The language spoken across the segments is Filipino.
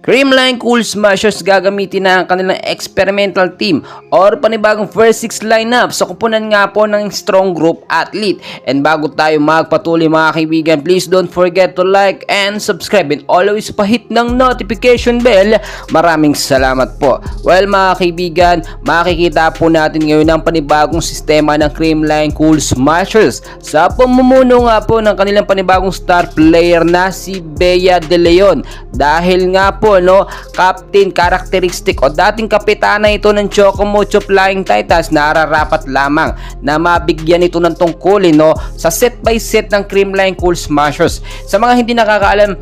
Creamline Cool Smashers gagamitin na ang kanilang experimental team or panibagong first 6 lineup sa kupunan nga po ng strong group athlete. And bago tayo magpatuloy mga kaibigan, please don't forget to like and subscribe and always pahit ng notification bell. Maraming salamat po. Well mga kaibigan, makikita po natin ngayon ang panibagong sistema ng Creamline Cool Smashers sa pamumuno nga po ng kanilang panibagong star player na si Bea De Leon. Dahil nga po captain characteristic o dating kapitana ito ng Chocomocho Flying Titans, nararapat lamang na mabigyan ito ng tungkulin sa set by set ng Creamline Cool Smashers. Sa mga hindi nakakaalam,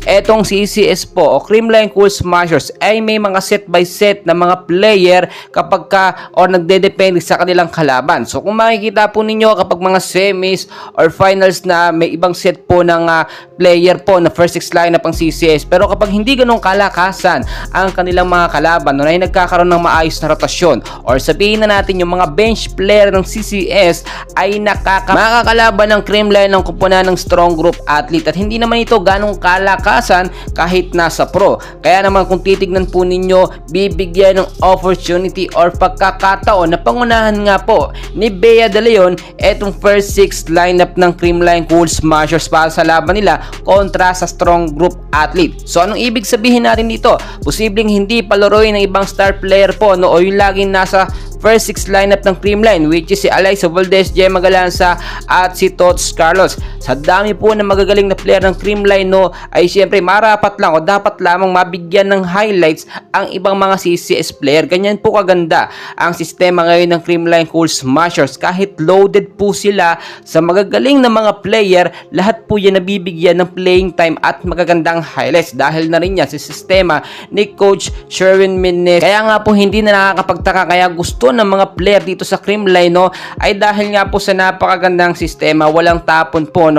etong CCS po o Creamline Cool Smashers ay may mga set by set na mga player kapag or nagdedepende sa kanilang kalaban. So kung makikita po ninyo kapag mga semis or finals na may ibang set po ng player po na first 6 lineup ang CCS, pero kapag hindi ganun kalakasan ang kanilang mga kalaban ay nagkakaroon ng maayos na rotasyon, or sabihin na natin yung mga bench player ng CCS ay makakalaban ng Creamline ng kupunan ng strong group athlete, at hindi naman ito ganong kalakasan kahit nasa pro. Kaya naman kung titignan po ninyo, bibigyan ng opportunity or pagkakataon na pangunahan nga po ni Bea De Leon etong first 6 lineup ng Creamline Cool Smashers para sa laban nila kontra sa strong group athlete. So anong ibig sabihin natin dito? Posibleng hindi palaruin ng ibang star player po o yung laging nasa first 6 lineup ng Creamline, which is si Alyssa Valdez, Gemma Galanza at si Tots Carlos. Sa dami po ng magagaling na player ng Creamline ay siyempre marapat lang o dapat lamang mabigyan ng highlights ang ibang mga CCS player. Ganyan po kaganda ang sistema ngayon ng Creamline Cool Smashers. Kahit loaded po sila sa magagaling na mga player, lahat po yan nabibigyan ng playing time at magagandang highlights dahil na rin yan sa sistema ni Coach Sherwin Menes. Kaya nga po hindi na nakakapagtaka, kaya gusto ng mga player dito sa Creamline ay dahil nga po sa napakagandang sistema. Walang tapon po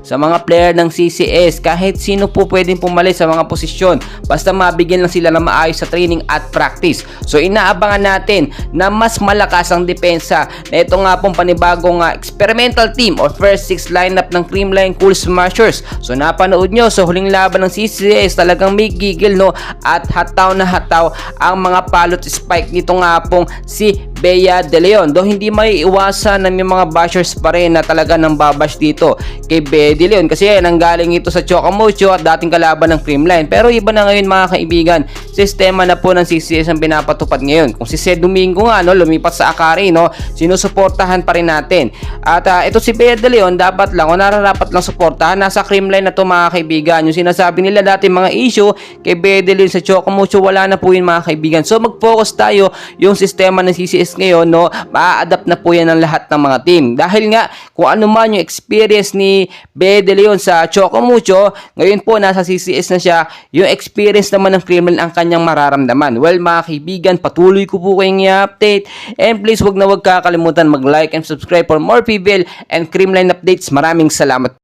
sa mga player ng CCS. Kahit sino po pwedeng pumalis sa mga posisyon basta mabigyan lang sila ng maayos sa training at practice. So inaabangan natin na mas malakas ang depensa na ito nga pong panibagong experimental team or first 6 lineup ng Creamline Cool Smashers. So napanood nyo sa huling laban ng CCS, talagang may gigil at hataw na hataw ang mga palot spike nito nga pong si Bea De Leon. Though hindi may iwasan na may mga bashers pa rin na talaga nang babash dito kay Bea De Leon kasi nanggaling ito sa Chocomocho at dating kalaban ng Creamline. Pero iba na ngayon mga kaibigan, sistema na po ng CCS ang pinapatupad ngayon. Kung si Sed Domingo nga lumipat sa Akari, sinusuportahan pa rin natin. At ito si Bea De Leon, dapat lang o nararapat lang suportahan. Nasa Creamline na to mga kaibigan. Yung sinasabi nila dati mga issue kay Bea De Leon sa Chocomocho, wala na po yun mga kaibigan. So mag-focus tayo yung sistema ng CCS ngayon, ma-adapt na po yan ng lahat ng mga team. Dahil nga, kung ano man yung experience ni Bea De Leon sa Chocomocho, ngayon po nasa CCS na siya, yung experience naman ng Creamline ang kanyang mararamdaman. Well mga kaibigan, patuloy ko po kayong i-update, and please wag na wag kakalimutan mag-like and subscribe for more PBL and Creamline updates. Maraming salamat.